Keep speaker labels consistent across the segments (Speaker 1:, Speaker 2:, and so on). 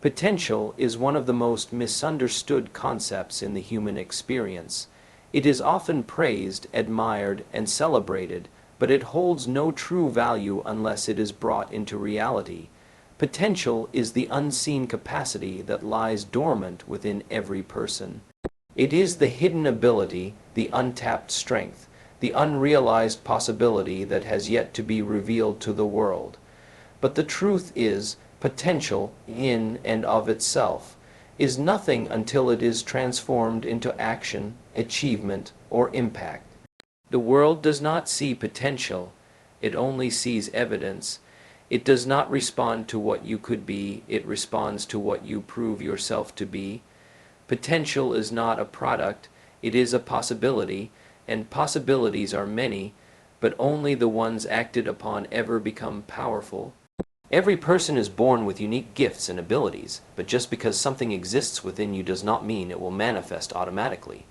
Speaker 1: Potential is one of the most misunderstood concepts in the human experience. It is often praised, admired, and celebrated, but it holds no true value unless it is brought into reality. Potential is the unseen capacity that lies dormant within every person. It is the hidden ability, the untapped strength, the unrealized possibility that has yet to be revealed to the world. But the truth is, potential, in and of itself, is nothing until it is transformed into action, achievement, or impact. The world does not see potential, it only sees evidence. It does not respond to what you could be, it responds to what you prove yourself to be. Potential is not a product, it is a possibility, and possibilities are many, but only the ones acted upon ever become powerful. Every person is born with unique gifts and abilities, but just because something exists within you does not mean it will manifest automatically.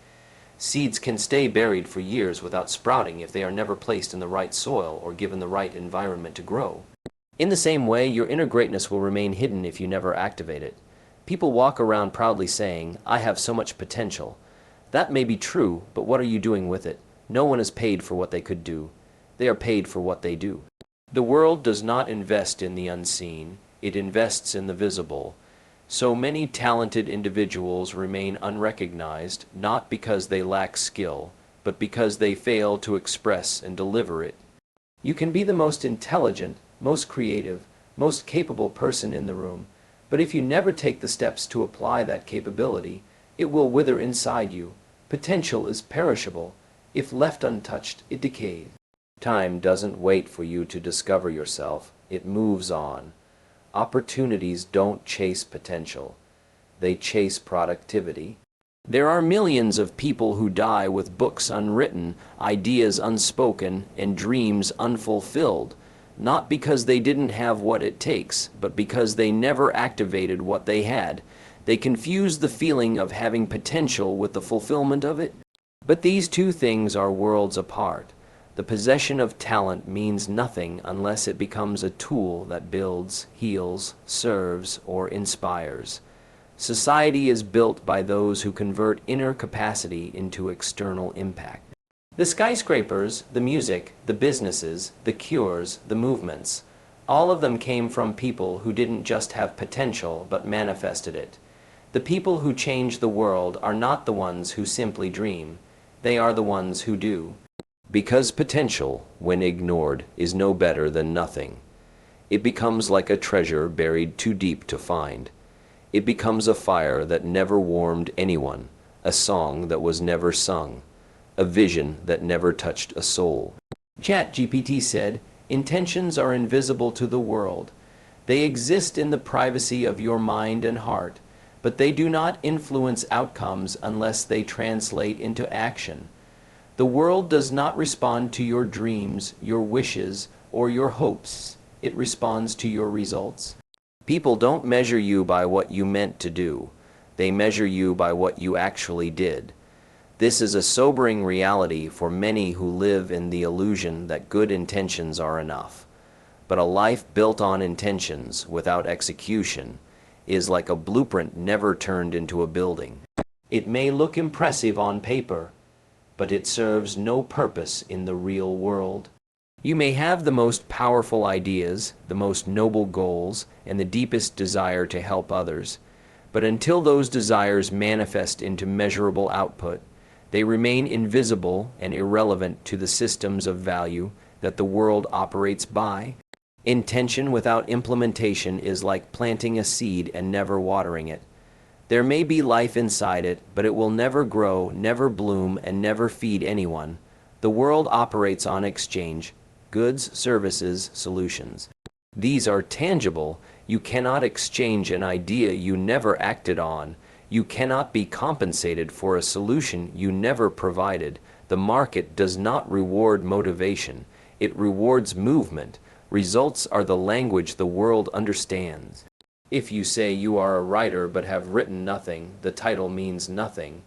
Speaker 1: Seeds can stay buried for years without sprouting if they are never placed in the right soil or given the right environment to grow. In the same way, your inner greatness will remain hidden if you never activate it. People walk around proudly saying, "I have so much potential." That may be true, but what are you doing with it? No one is paid for what they could do. They are paid for what they do. The world does not invest in the unseen, it invests in the visible. So many talented individuals remain unrecognized, not because they lack skill, but because they fail to express and deliver it. You can be the most intelligent, most creative, most capable person in the room, but if you never take the steps to apply that capability, it will wither inside you. Potential is perishable. If left untouched, it decays. Time doesn't wait for you to discover yourself, it moves on. Opportunities don't chase potential, they chase productivity. There are millions of people who die with books unwritten, ideas unspoken, and dreams unfulfilled, not because they didn't have what it takes, but because they never activated what they had. They confuse the feeling of having potential with the fulfillment of it. But these two things are worlds apart. The possession of talent means nothing unless it becomes a tool that builds, heals, serves, or inspires. Society is built by those who convert inner capacity into external impact. The skyscrapers, the music, the businesses, the cures, the movements, all of them came from people who didn't just have potential but manifested it. The people who change the world are not the ones who simply dream, they are the ones who do. Because potential, when ignored, is no better than nothing. It becomes like a treasure buried too deep to find. It becomes a fire that never warmed anyone, a song that was never sung, a vision that never touched a soul. ChatGPT said, "Intentions are invisible to the world. They exist in the privacy of your mind and heart, but they do not influence outcomes unless they translate into action. The world does not respond to your dreams, your wishes, or your hopes. It responds to your results." People don't measure you by what you meant to do. They measure you by what you actually did. This is a sobering reality for many who live in the illusion that good intentions are enough. But a life built on intentions without execution is like a blueprint never turned into a building. It may look impressive on paper, but it serves no purpose in the real world. You may have the most powerful ideas, the most noble goals, and the deepest desire to help others, but until those desires manifest into measurable output, they remain invisible and irrelevant to the systems of value that the world operates by. Intention without implementation is like planting a seed and never watering it. There may be life inside it, but it will never grow, never bloom, and never feed anyone. The world operates on exchange, goods, services, solutions. These are tangible. You cannot exchange an idea you never acted on. You cannot be compensated for a solution you never provided. The market does not reward motivation. It rewards movement. Results are the language the world understands. If you say you are a writer but have written nothing, the title means nothing.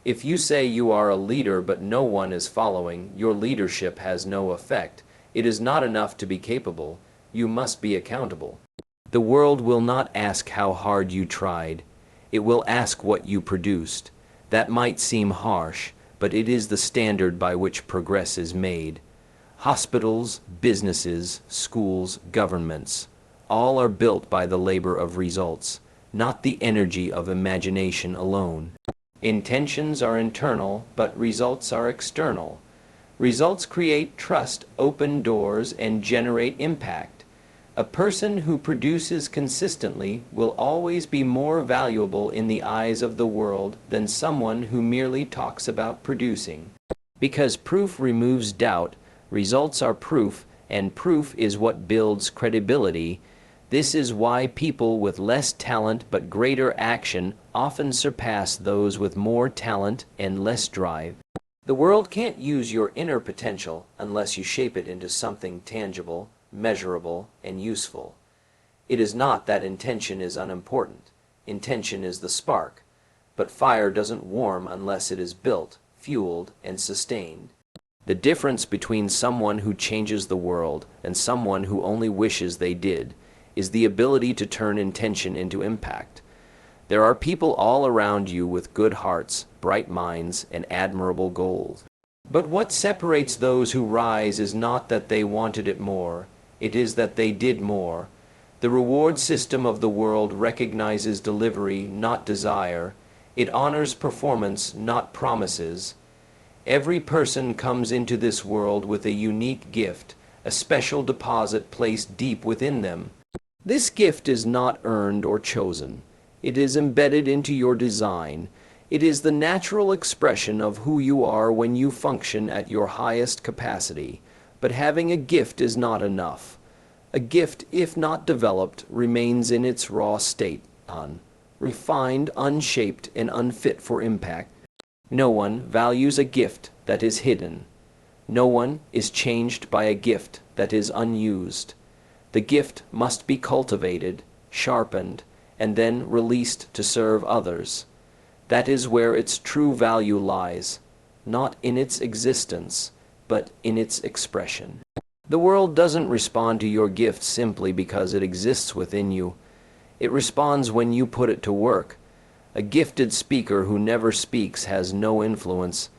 Speaker 1: If you say you are a leader but no one is following, your leadership has no effect. It is not enough to be capable. You must be accountable. The world will not ask how hard you tried. It will ask what you produced. That might seem harsh, but it is the standard by which progress is made. Hospitals, businesses, schools, governments, all are built by the labor of results, not the energy of imagination alone. Intentions are internal, but results are external. Results create trust, open doors, and generate impact. A person who produces consistently will always be more valuable in the eyes of the world than someone who merely talks about producing. Because proof removes doubt, results are proof, and proof is what builds credibility. This is why people with less talent but greater action often surpass those with more talent and less drive. The world can't use your inner potential unless you shape it into something tangible, measurable, and useful. It is not that intention is unimportant. Intention is the spark, but fire doesn't warm unless it is built, fueled, and sustained. The difference between someone who changes the world and someone who only wishes they did is the ability to turn intention into impact. There are people all around you with good hearts, bright minds, and admirable goals. But what separates those who rise is not that they wanted it more, it is that they did more. The reward system of the world recognizes delivery, not desire. It honors performance, not promises. Every person comes into this world with a unique gift, a special deposit placed deep within them. This gift is not earned or chosen. It is embedded into your design. It is the natural expression of who you are when you function at your highest capacity. But having a gift is not enough. A gift, if not developed, remains in its raw state, refined, unshaped, and unfit for impact. No one values a gift that is hidden. No one is changed by a gift that is unused. The gift must be cultivated, sharpened, and then released to serve others. That is where its true value lies, not in its existence, but in its expression. The world doesn't respond to your gift simply because it exists within you. It responds when you put it to work. A gifted speaker who never speaks has no influence.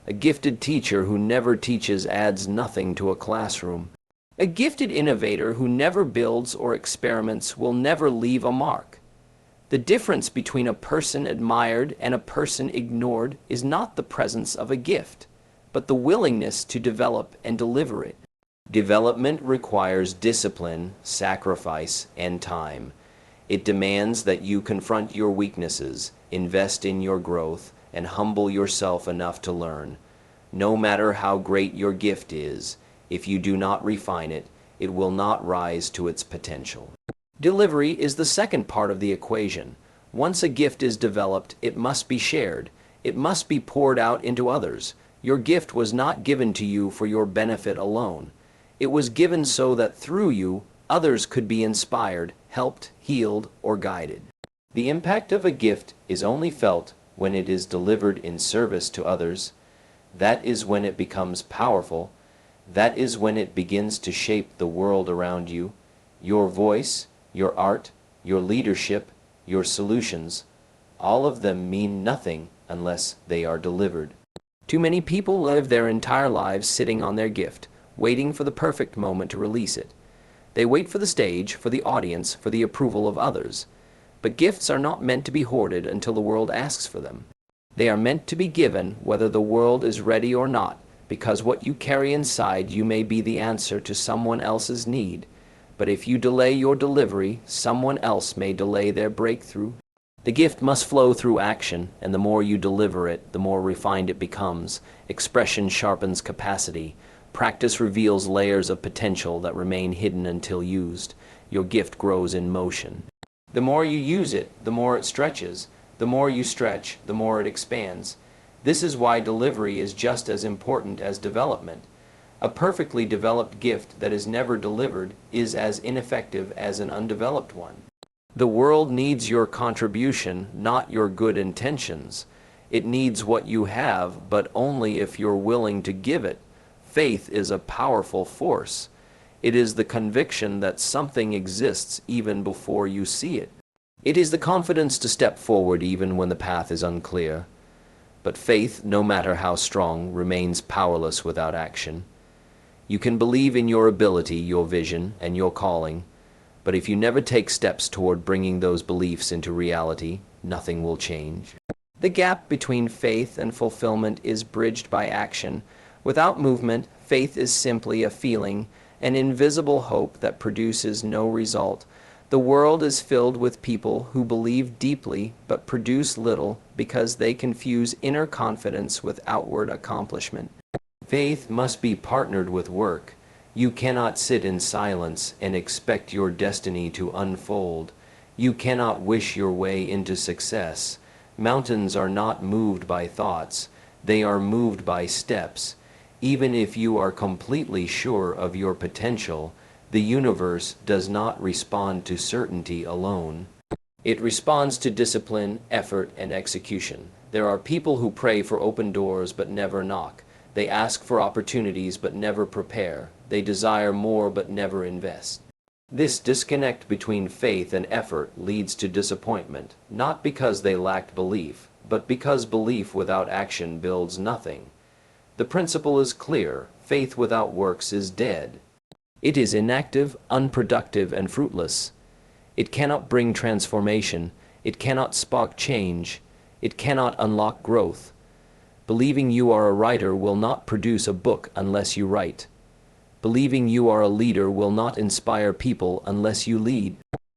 Speaker 1: A gifted teacher who never teaches adds nothing to a classroom. A gifted innovator who never builds or experiments will never leave a mark. The difference between a person admired and a person ignored is not the presence of a gift, but the willingness to develop and deliver it. Development requires discipline, sacrifice, and time. It demands that you confront your weaknesses, invest in your growth, and humble yourself enough to learn. No matter how great your gift is, if you do not refine it, it will not rise to its potential. Delivery is the second part of the equation. Once a gift is developed, it must be shared. It must be poured out into others. Your gift was not given to you for your benefit alone. It was given so that through you, others could be inspired, helped, healed, or guided. The impact of a gift is only felt when it is delivered in service to others. That is when it becomes powerful. That is when it begins to shape the world around you. Your voice, your art, your leadership, your solutions, all of them mean nothing unless they are delivered. Too many people live their entire lives sitting on their gift, waiting for the perfect moment to release it. They wait for the stage, for the audience, for the approval of others. But gifts are not meant to be hoarded until the world asks for them. They are meant to be given whether the world is ready or not, because what you carry inside you may be the answer to someone else's need. But if you delay your delivery, someone else may delay their breakthrough. The gift must flow through action, and the more you deliver it, the more refined it becomes. Expression sharpens capacity. Practice reveals layers of potential that remain hidden until used. Your gift grows in motion. The more you use it, the more it stretches. The more you stretch, the more it expands. This is why delivery is just as important as development. A perfectly developed gift that is never delivered is as ineffective as an undeveloped one. The world needs your contribution, not your good intentions. It needs what you have, but only if you're willing to give it. Faith is a powerful force. It is the conviction that something exists even before you see it. It is the confidence to step forward even when the path is unclear. But faith, no matter how strong, remains powerless without action. You can believe in your ability, your vision, and your calling, but if you never take steps toward bringing those beliefs into reality, nothing will change. The gap between faith and fulfillment is bridged by action. Without movement, faith is simply a feeling, an invisible hope that produces no result. The world is filled with people who believe deeply but produce little because they confuse inner confidence with outward accomplishment. Faith must be partnered with work. You cannot sit in silence and expect your destiny to unfold. You cannot wish your way into success. Mountains are not moved by thoughts. They are moved by steps. Even if you are completely sure of your potential, the universe does not respond to certainty alone. It responds to discipline, effort, and execution. There are people who pray for open doors but never knock. They ask for opportunities but never prepare. They desire more but never invest. This disconnect between faith and effort leads to disappointment, not because they lacked belief, but because belief without action builds nothing. The principle is clear: faith without works is dead. It is inactive, unproductive, and fruitless. It cannot bring transformation. It cannot spark change. It cannot unlock growth. Believing you are a writer will not produce a book unless you write. Believing you are a leader will not inspire people unless you lead.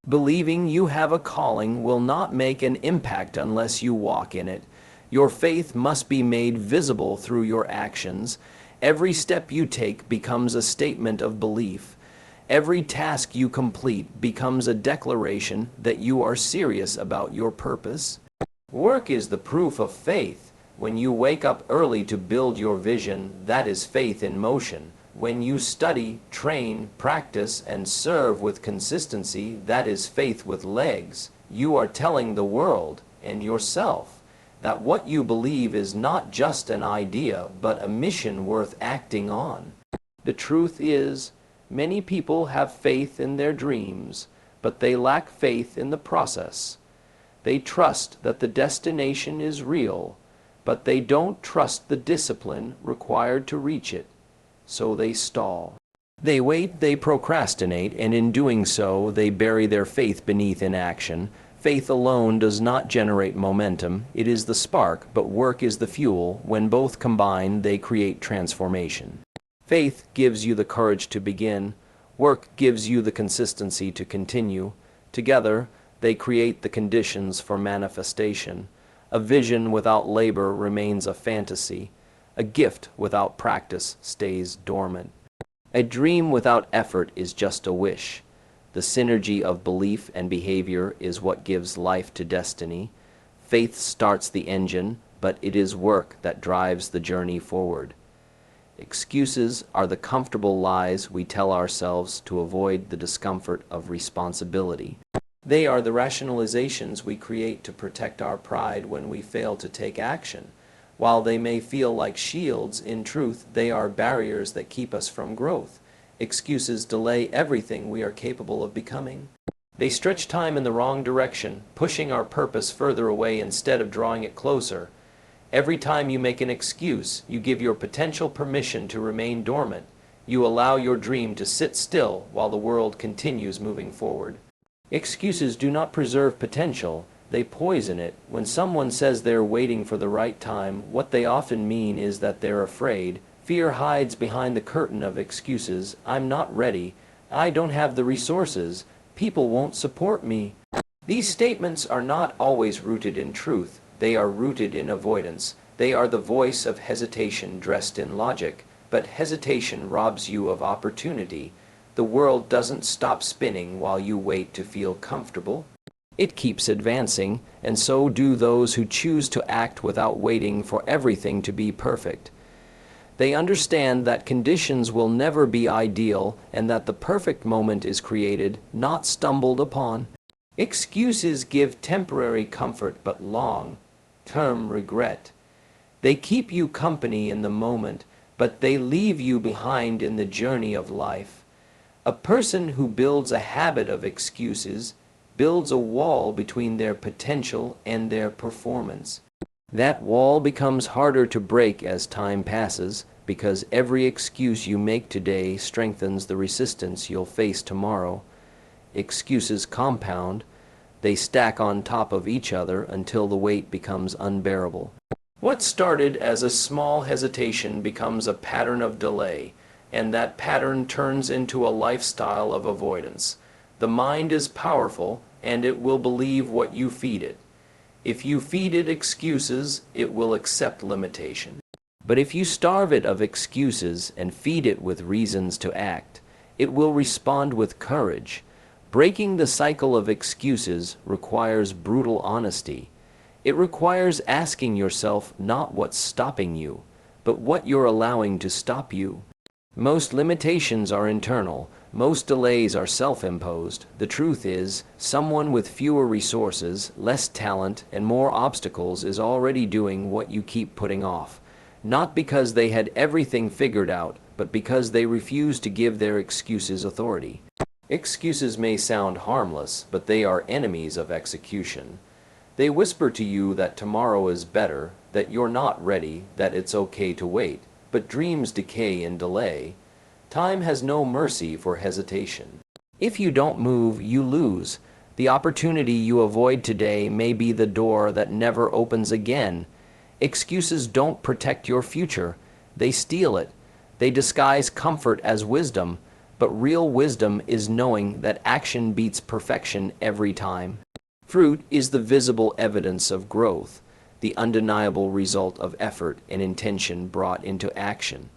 Speaker 1: Believing you have a calling will not make an impact unless you walk in it. Your faith must be made visible through your actions. Every step you take becomes a statement of belief. Every task you complete becomes a declaration that you are serious about your purpose. Work is the proof of faith. When you wake up early to build your vision, that is faith in motion. When you study, train, practice, and serve with consistency, that is faith with legs. You are telling the world and yourself that what you believe is not just an idea, but a mission worth acting on. The truth is, many people have faith in their dreams, but they lack faith in the process. They trust that the destination is real, but they don't trust the discipline required to reach it, so they stall. They wait, they procrastinate, and in doing so, they bury their faith beneath inaction. Faith alone does not generate momentum. It is the spark, but work is the fuel. When both combine, they create transformation. Faith gives you the courage to begin. Work gives you the consistency to continue. Together, they create the conditions for manifestation. A vision without labor remains a fantasy. A gift without practice stays dormant. A dream without effort is just a wish. The synergy of belief and behavior is what gives life to destiny. Faith starts the engine, but it is work that drives the journey forward. Excuses are the comfortable lies we tell ourselves to avoid the discomfort of responsibility. They are the rationalizations we create to protect our pride when we fail to take action. While they may feel like shields, in truth, they are barriers that keep us from growth. Excuses delay everything we are capable of becoming. They stretch time in the wrong direction, pushing our purpose further away instead of drawing it closer. Every time you make an excuse, you give your potential permission to remain dormant. You allow your dream to sit still while the world continues moving forward. Excuses do not preserve potential, they poison it. When someone says they're waiting for the right time, what they often mean is that they're afraid. Fear hides behind the curtain of excuses. I'm not ready. I don't have the resources. People won't support me. These statements are not always rooted in truth. They are rooted in avoidance. They are the voice of hesitation dressed in logic. But hesitation robs you of opportunity. The world doesn't stop spinning while you wait to feel comfortable. It keeps advancing, and so do those who choose to act without waiting for everything to be perfect. They understand that conditions will never be ideal and that the perfect moment is created, not stumbled upon. Excuses give temporary comfort but long-term regret. They keep you company in the moment, but they leave you behind in the journey of life. A person who builds a habit of excuses builds a wall between their potential and their performance. That wall becomes harder to break as time passes because every excuse you make today strengthens the resistance you'll face tomorrow. Excuses compound. They stack on top of each other until the weight becomes unbearable. What started as a small hesitation becomes a pattern of delay, and that pattern turns into a lifestyle of avoidance. The mind is powerful, and it will believe what you feed it. If you feed it excuses, it will accept limitation. But if you starve it of excuses and feed it with reasons to act, it will respond with courage. Breaking the cycle of excuses requires brutal honesty. It requires asking yourself not what's stopping you, but what you're allowing to stop you. Most limitations are internal. Most delays are self-imposed. The truth is, someone with fewer resources, less talent, and more obstacles is already doing what you keep putting off. Not because they had everything figured out, but because they refuse to give their excuses authority. Excuses may sound harmless, but they are enemies of execution. They whisper to you that tomorrow is better, that you're not ready, that it's okay to wait. But dreams decay in delay. Time has no mercy for hesitation. If you don't move, you lose. The opportunity you avoid today may be the door that never opens again. Excuses don't protect your future. They steal it. They disguise comfort as wisdom. But real wisdom is knowing that action beats perfection every time. Fruit is the visible evidence of growth, the undeniable result of effort and intention brought into action.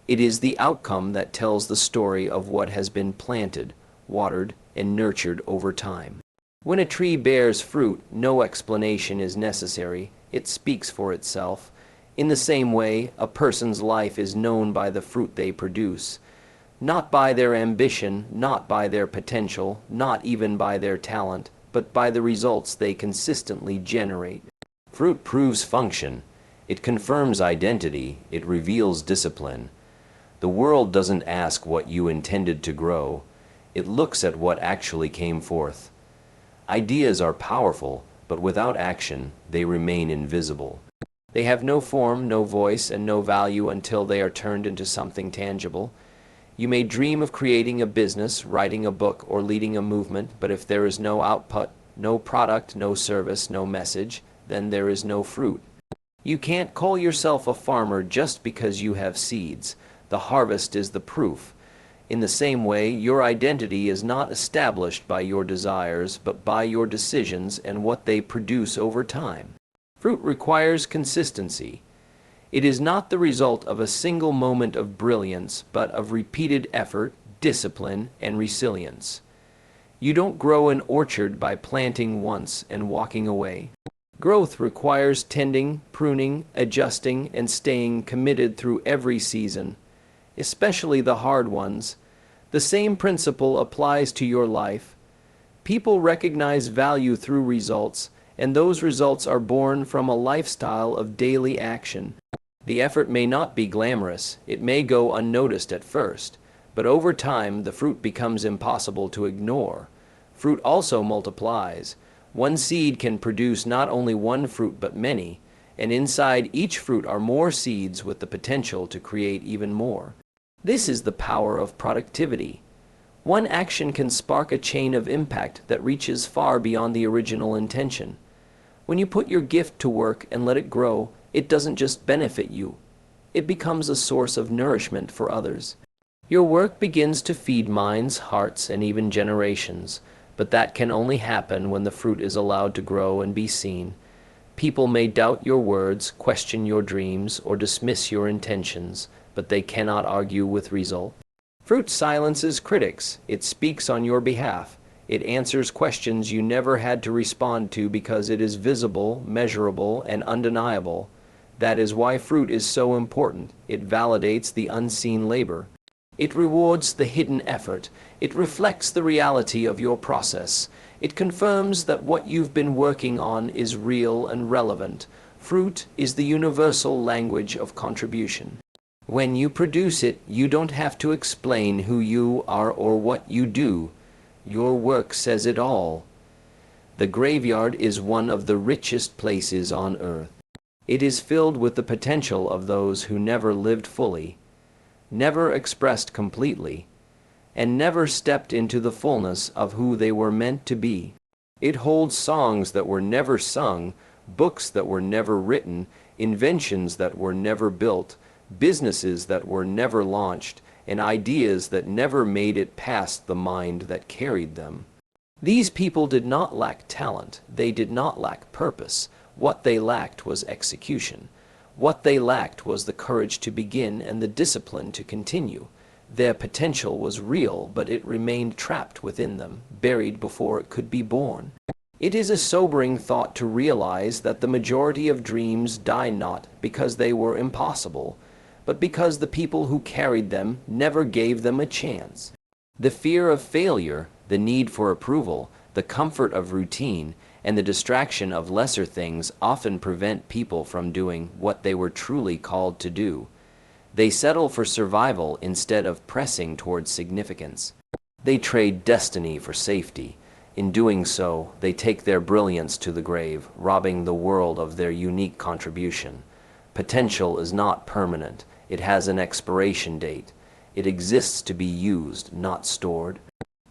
Speaker 1: It is the outcome that tells the story of what has been planted, watered, and nurtured over time. When a tree bears fruit, no explanation is necessary. It speaks for itself. In the same way, a person's life is known by the fruit they produce. Not by their ambition, not by their potential, not even by their talent, but by the results they consistently generate. Fruit proves function. It confirms identity. It reveals discipline. The world doesn't ask what you intended to grow. It looks at what actually came forth. Ideas are powerful, but without action, they remain invisible. They have no form, no voice, and no value until they are turned into something tangible. You may dream of creating a business, writing a book, or leading a movement, but if there is no output, no product, no service, no message, then there is no fruit. You can't call yourself a farmer just because you have seeds. The harvest is the proof. In the same way, your identity is not established by your desires, but by your decisions and what they produce over time. Fruit requires consistency. It is not the result of a single moment of brilliance, but of repeated effort, discipline, and resilience. You don't grow an orchard by planting once and walking away. Growth requires tending, pruning, adjusting, and staying committed through every season, especially the hard ones. The same principle applies to your life. People recognize value through results, and those results are born from a lifestyle of daily action. The effort may not be glamorous, it may go unnoticed at first, but over time the fruit becomes impossible to ignore. Fruit also multiplies. One seed can produce not only one fruit but many, and inside each fruit are more seeds with the potential to create even more. This is the power of productivity. One action can spark a chain of impact that reaches far beyond the original intention. When you put your gift to work and let it grow, it doesn't just benefit you. It becomes a source of nourishment for others. Your work begins to feed minds, hearts, and even generations, but that can only happen when the fruit is allowed to grow and be seen. People may doubt your words, question your dreams, or dismiss your intentions, but they cannot argue with result. Fruit silences critics. It speaks on your behalf. It answers questions you never had to respond to because it is visible, measurable, and undeniable. That is why fruit is so important. It validates the unseen labor. It rewards the hidden effort. It reflects the reality of your process. It confirms that what you've been working on is real and relevant. Fruit is the universal language of contribution. When you produce it, you don't have to explain who you are or what you do. Your work says it all. The graveyard is one of the richest places on earth. It is filled with the potential of those who never lived fully, never expressed completely, and never stepped into the fullness of who they were meant to be. It holds songs that were never sung, books that were never written, inventions that were never built, businesses that were never launched, and ideas that never made it past the mind that carried them. These people did not lack talent. They did not lack purpose. What they lacked was execution. What they lacked was the courage to begin and the discipline to continue. Their potential was real, but it remained trapped within them, buried before it could be born. It is a sobering thought to realize that the majority of dreams die not because they were impossible, but because the people who carried them never gave them a chance. The fear of failure, the need for approval, the comfort of routine, and the distraction of lesser things often prevent people from doing what they were truly called to do. They settle for survival instead of pressing towards significance. They trade destiny for safety. In doing so, they take their brilliance to the grave, robbing the world of their unique contribution. Potential is not permanent. It has an expiration date. It exists to be used, not stored.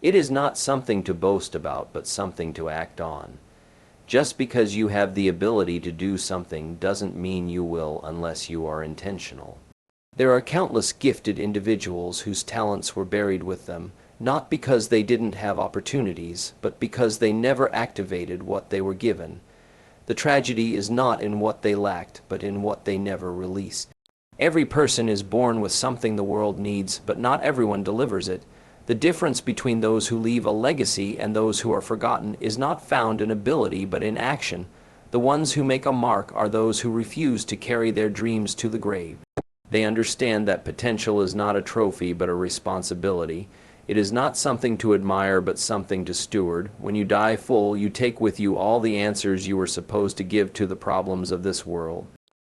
Speaker 1: It is not something to boast about, but something to act on. Just because you have the ability to do something doesn't mean you will unless you are intentional. There are countless gifted individuals whose talents were buried with them, not because they didn't have opportunities, but because they never activated what they were given. The tragedy is not in what they lacked, but in what they never released. Every person is born with something the world needs, but not everyone delivers it. The difference between those who leave a legacy and those who are forgotten is not found in ability but in action. The ones who make a mark are those who refuse to carry their dreams to the grave. They understand that potential is not a trophy but a responsibility. It is not something to admire but something to steward. When you die full, you take with you all the answers you were supposed to give to the problems of this world.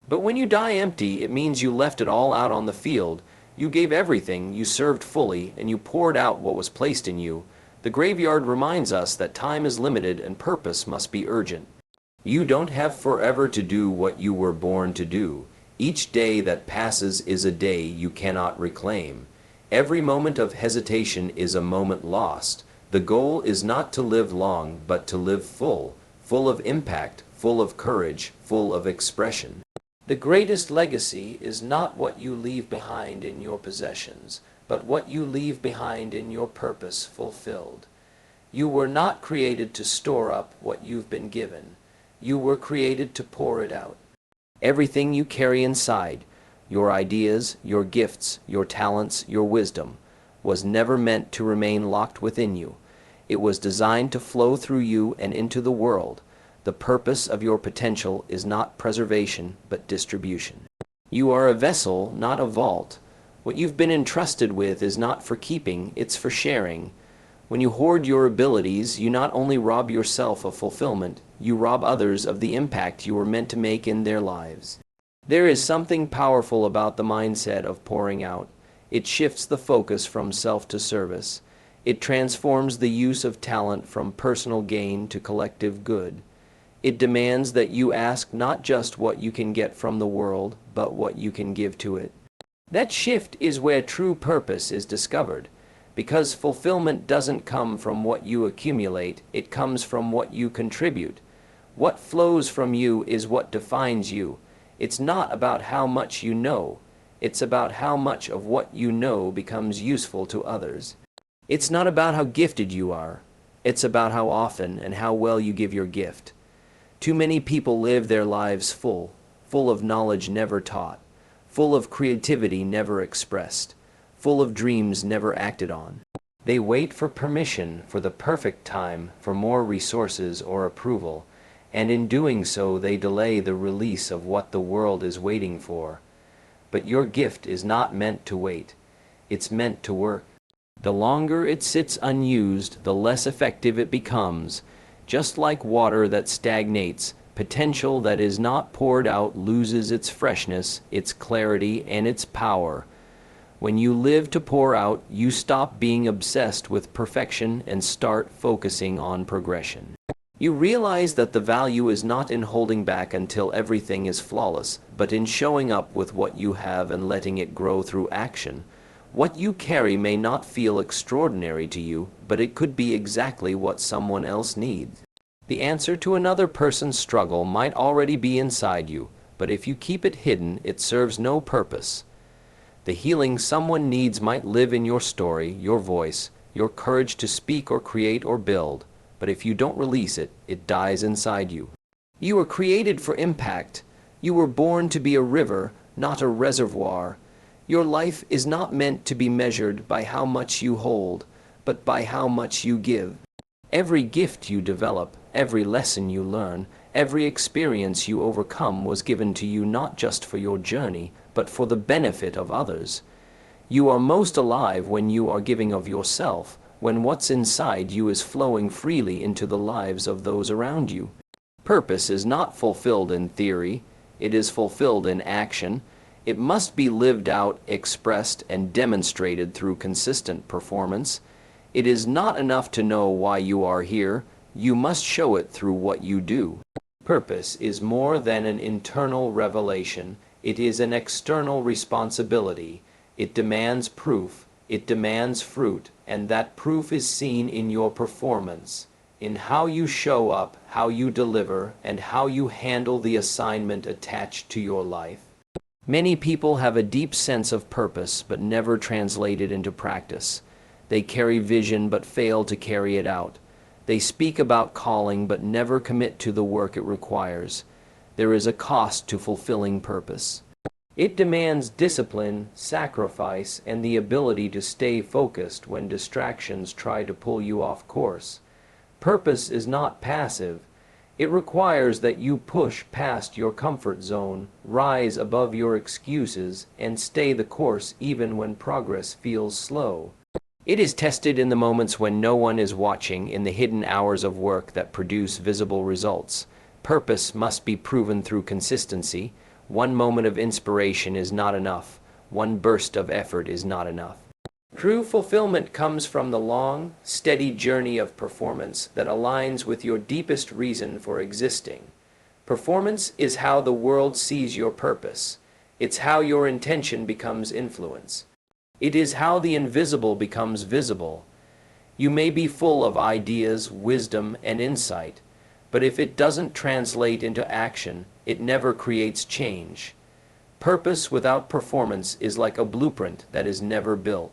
Speaker 1: But when you die empty, it means you left it all out on the field. You gave everything, you served fully, and you poured out what was placed in you. The graveyard reminds us that time is limited and purpose must be urgent. You don't have forever to do what you were born to do. Each day that passes is a day you cannot reclaim. Every moment of hesitation is a moment lost. The goal is not to live long, but to live full, full of impact, full of courage, full of expression. The greatest legacy is not what you leave behind in your possessions, but what you leave behind in your purpose fulfilled. You were not created to store up what you've been given. You were created to pour it out. Everything you carry inside, your ideas, your gifts, your talents, your wisdom, was never meant to remain locked within you. It was designed to flow through you and into the world. The purpose of your potential is not preservation, but distribution. You are a vessel, not a vault. What you've been entrusted with is not for keeping, it's for sharing. When you hoard your abilities, you not only rob yourself of fulfillment, you rob others of the impact you were meant to make in their lives. There is something powerful about the mindset of pouring out. It shifts the focus from self to service. It transforms the use of talent from personal gain to collective good. It demands that you ask not just what you can get from the world, but what you can give to it. That shift is where true purpose is discovered, because fulfillment doesn't come from what you accumulate, it comes from what you contribute. What flows from you is what defines you. It's not about how much you know, it's about how much of what you know becomes useful to others. It's not about how gifted you are, it's about how often and how well you give your gift. Too many people live their lives full of knowledge never taught, full of creativity never expressed, full of dreams never acted on. They wait for permission, for the perfect time, for more resources or approval, and in doing so they delay the release of what the world is waiting for. But your gift is not meant to wait, it's meant to work. The longer it sits unused, the less effective it becomes. Just like water that stagnates, Potential that is not poured out loses its freshness, its clarity, and its power. When you live to pour out, you stop being obsessed with perfection and start focusing on progression. You realize that the value is not in holding back until everything is flawless, but in showing up with what you have and letting it grow through action. What you carry may not feel extraordinary to you, but it could be exactly what someone else needs. The answer to another person's struggle might already be inside you, but if you keep it hidden, it serves no purpose. The healing someone needs might live in your story, your voice, your courage to speak or create or build, but if you don't release it, it dies inside you. You were created for impact. You were born to be a river, not a reservoir. Your life is not meant to be measured by how much you hold, but by how much you give. Every gift you develop, every lesson you learn, every experience you overcome was given to you not just for your journey, but for the benefit of others. You are most alive when you are giving of yourself, when what's inside you is flowing freely into the lives of those around you. Purpose is not fulfilled in theory, it is fulfilled in action. It must be lived out, expressed, and demonstrated through consistent performance. It is not enough to know why you are here, you must show it through what you do. Purpose is more than an internal revelation, it is an external responsibility. It demands proof, it demands fruit, and that proof is seen in your performance, in how you show up, how you deliver, and how you handle the assignment attached to your life. Many people have a deep sense of purpose but never translate it into practice. They carry vision but fail to carry it out. They speak about calling but never commit to the work it requires. There is a cost to fulfilling purpose. It demands discipline, sacrifice, and the ability to stay focused when distractions try to pull you off course. Purpose is not passive. It requires that you push past your comfort zone, rise above your excuses, and stay the course even when progress feels slow. It is tested in the moments when no one is watching, in the hidden hours of work that produce visible results. Purpose must be proven through consistency. One moment of inspiration is not enough. One burst of effort is not enough. True fulfillment comes from the long, steady journey of performance that aligns with your deepest reason for existing. Performance is how the world sees your purpose. It's how your intention becomes influence. It is how the invisible becomes visible. You may be full of ideas, wisdom, and insight, but if it doesn't translate into action, it never creates change. Purpose without performance is like a blueprint that is never built.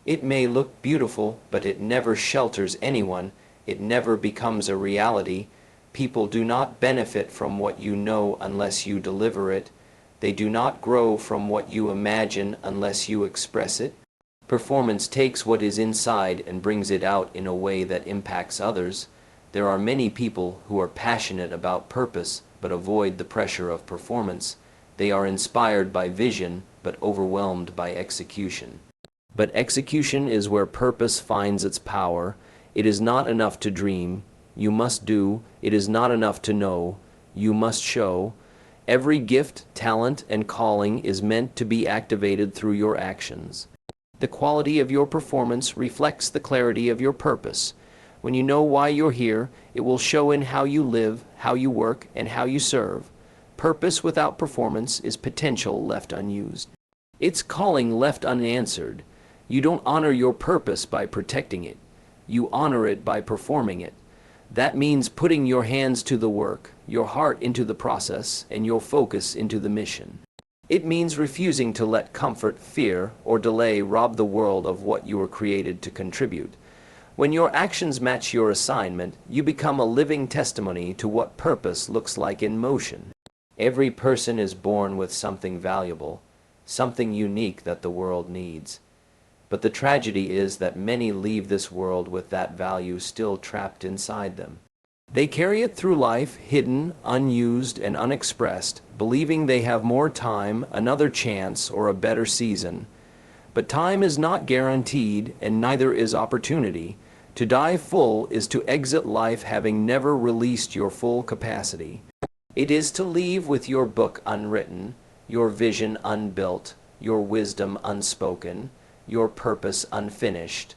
Speaker 1: It may look beautiful, but it never shelters anyone. It never becomes a reality. People do not benefit from what you know unless you deliver it. They do not grow from what you imagine unless you express it. Performance takes what is inside and brings it out in a way that impacts others. There are many people who are passionate about purpose but avoid the pressure of performance. They are inspired by vision but overwhelmed by execution. But execution is where purpose finds its power. It is not enough to dream. You must do. It is not enough to know. You must show. Every gift, talent, and calling is meant to be activated through your actions. The quality of your performance reflects the clarity of your purpose. When you know why you're here, it will show in how you live, how you work, and how you serve. Purpose without performance is potential left unused. It's calling left unanswered. You don't honor your purpose by protecting it. You honor it by performing it. That means putting your hands to the work, your heart into the process, and your focus into the mission. It means refusing to let comfort, fear, or delay rob the world of what you were created to contribute. When your actions match your assignment, you become a living testimony to what purpose looks like in motion. Every person is born with something valuable, something unique that the world needs. But the tragedy is that many leave this world with that value still trapped inside them. They carry it through life, hidden, unused, and unexpressed, believing they have more time, another chance, or a better season. But time is not guaranteed, and neither is opportunity. To die full is to exit life having never released your full capacity. It is to leave with your book unwritten, your vision unbuilt, your wisdom unspoken, your purpose unfinished.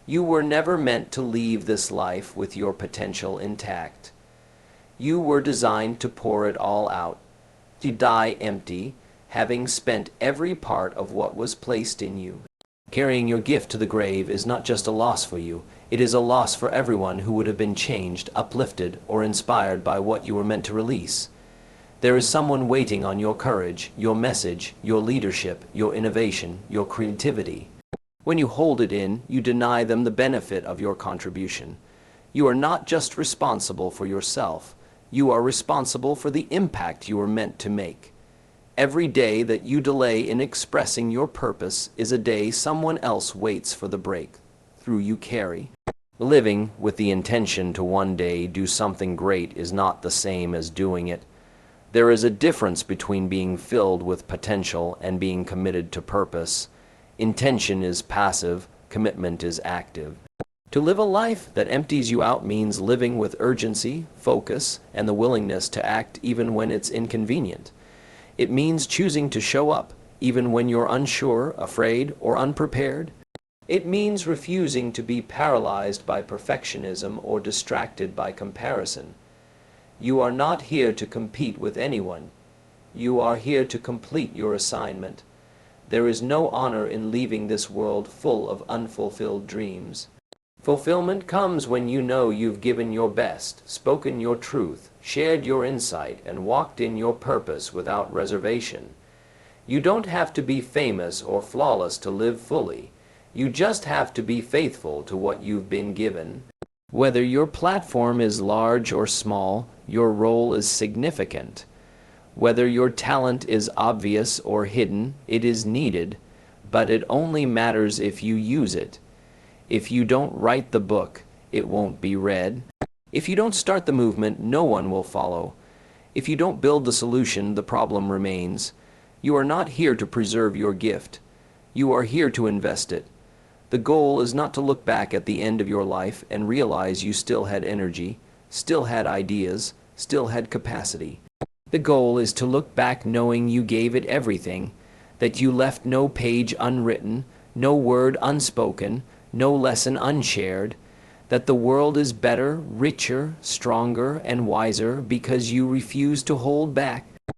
Speaker 1: You were never meant to leave this life with your potential intact. You were designed to pour it all out, to die empty, having spent every part of what was placed in you. Carrying your gift to the grave is not just a loss for you, it is a loss for everyone who would have been changed, uplifted, or inspired by what you were meant to release. There is someone waiting on your courage, your message, your leadership, your innovation, your creativity. When you hold it in, you deny them the benefit of your contribution. You are not just responsible for yourself, you are responsible for the impact you are meant to make. Every day that you delay in expressing your purpose is a day someone else waits for the breakthrough you carry. Living with the intention to one day do something great is not the same as doing it. There is a difference between being filled with potential and being committed to purpose. Intention is passive, commitment is active. To live a life that empties you out means living with urgency, focus, and the willingness to act even when it's inconvenient. It means choosing to show up, even when you're unsure, afraid, or unprepared. It means refusing to be paralyzed by perfectionism or distracted by comparison. You are not here to compete with anyone. You are here to complete your assignment. There is no honor in leaving this world full of unfulfilled dreams. Fulfillment comes when you know you've given your best, spoken your truth, shared your insight, and walked in your purpose without reservation. You don't have to be famous or flawless to live fully. You just have to be faithful to what you've been given. Whether your platform is large or small, your role is significant. Whether your talent is obvious or hidden, it is needed, but it only matters if you use it. If you don't write the book, it won't be read. If you don't start the movement, no one will follow. If you don't build the solution, the problem remains. You are not here to preserve your gift. You are here to invest it. The goal is not to look back at the end of your life and realize you still had energy, still had ideas, still had capacity. The goal is to look back knowing you gave it everything, that you left no page unwritten, no word unspoken, no lesson unshared, that the world is better, richer, stronger, and wiser because you refuse to hold back,